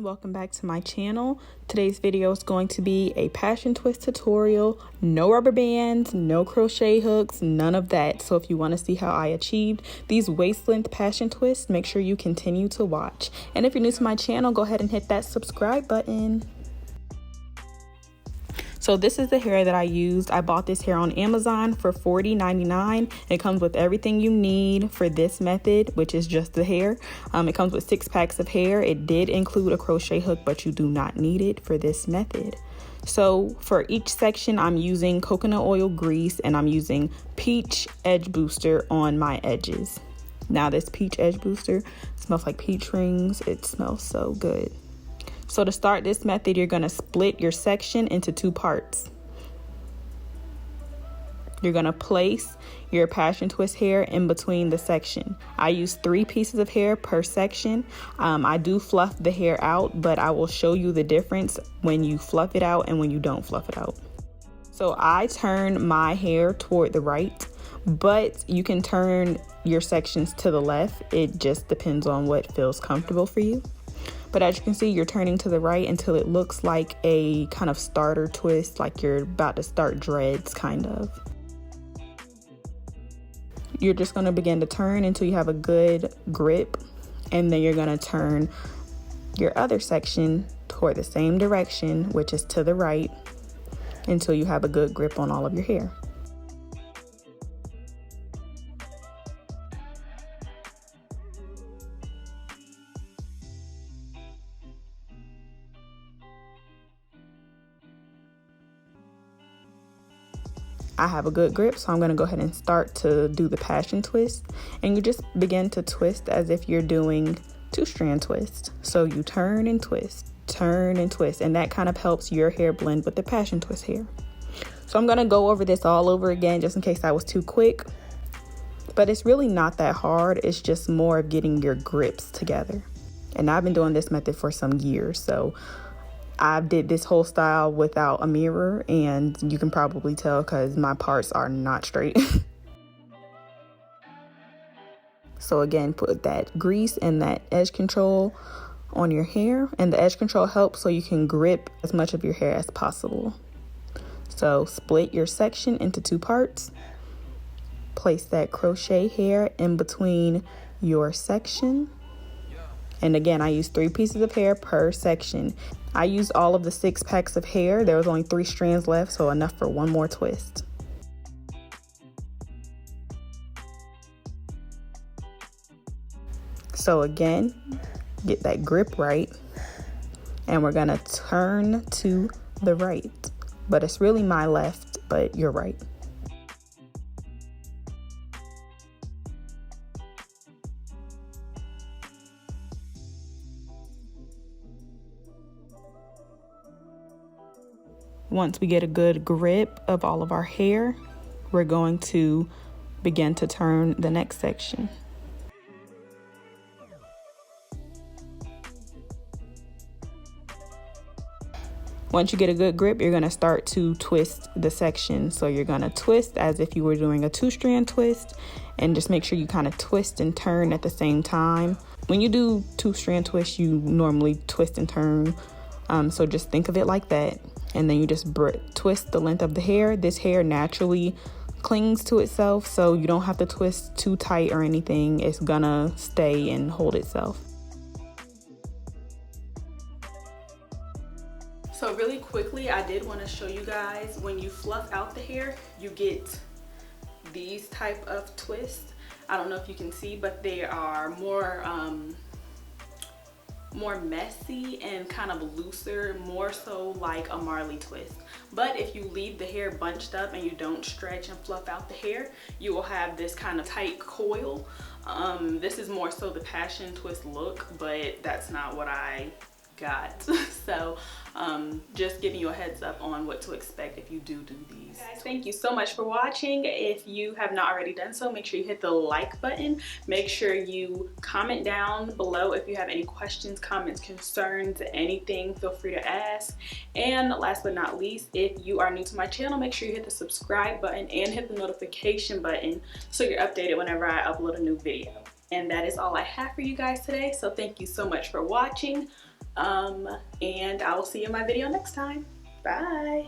welcome back to my channel. Today's video is going to be a passion twist tutorial. No rubber bands, no crochet hooks, none of that. So if you want to see how I achieved these waist length passion twists, make sure you continue to watch. And if you're new to my channel, go ahead and hit that subscribe button. So this is the hair that I used. I bought this hair on Amazon for $40.99. It comes with everything you need for this method, which is just the hair. It comes with 6 packs of hair. It did include a crochet hook, but you do not need it for this method. So for each section, I'm using coconut oil grease and I'm using peach edge booster on my edges. Now this peach edge booster smells like peach rings. It smells so good. So to start this method, you're going to split your section into 2 parts. You're going to place your passion twist hair in between the section. I use 3 pieces of hair per section. I do fluff the hair out, but I will show you the difference when you fluff it out and when you don't fluff it out. So I turn my hair toward the right, but you can turn your sections to the left. It just depends on what feels comfortable for you. But as you can see, you're turning to the right until it looks like a kind of starter twist, like you're about to start dreads, kind of. You're just going to begin to turn until you have a good grip, and then you're going to turn your other section toward the same direction, which is to the right, until you have a good grip on all of your hair. I have a good grip, so I'm going to go ahead and start to do the passion twist. And you just begin to twist as if you're doing 2-strand twist. So you turn and twist, and that kind of helps your hair blend with the passion twist hair. So I'm going to go over this all over again just in case I was too quick. But it's really not that hard. It's just more of getting your grips together. And I've been doing this method for some years, so I did this whole style without a mirror, and you can probably tell because my parts are not straight. So again, put that grease and that edge control on your hair, and the edge control helps so you can grip as much of your hair as possible. So split your section into 2 parts. Place that crochet hair in between your section. And again, I use 3 pieces of hair per section. I used all of the 6 packs of hair. There was only 3 strands left, so enough for 1 more twist. So again, get that grip right. And we're gonna turn to the right. But it's really my left, but you're right. Once we get a good grip of all of our hair, we're going to begin to turn the next section. Once you get a good grip, you're going to start to twist the section. So you're going to twist as if you were doing a 2-strand twist, and just make sure you kind of twist and turn at the same time. When you do 2-strand twists, you normally twist and turn. So just think of it like that. And then you just twist the length of the hair. This hair naturally clings to itself, so you don't have to twist too tight or anything. It's gonna stay and hold itself. So really quickly, I did want to show you guys, when you fluff out the hair, you get these type of twists. I don't know if you can see, but they are more messy and kind of looser, more so like a Marley twist. But if you leave the hair bunched up and you don't stretch and fluff out the hair, you will have this kind of tight coil. This is more so the passion twist look, but that's not what I got. So just giving you a heads up on what to expect if you do these. Guys, thank you so much for watching. If you have not already done so, make sure you hit the like button. Make sure you comment down below if you have any questions, comments, concerns, anything, feel free to ask. And last but not least, if you are new to my channel, make sure you hit the subscribe button and hit the notification button so you're updated whenever I upload a new video. And that is all I have for you guys today. So thank you so much for watching. And I will see you in my video next time. Bye.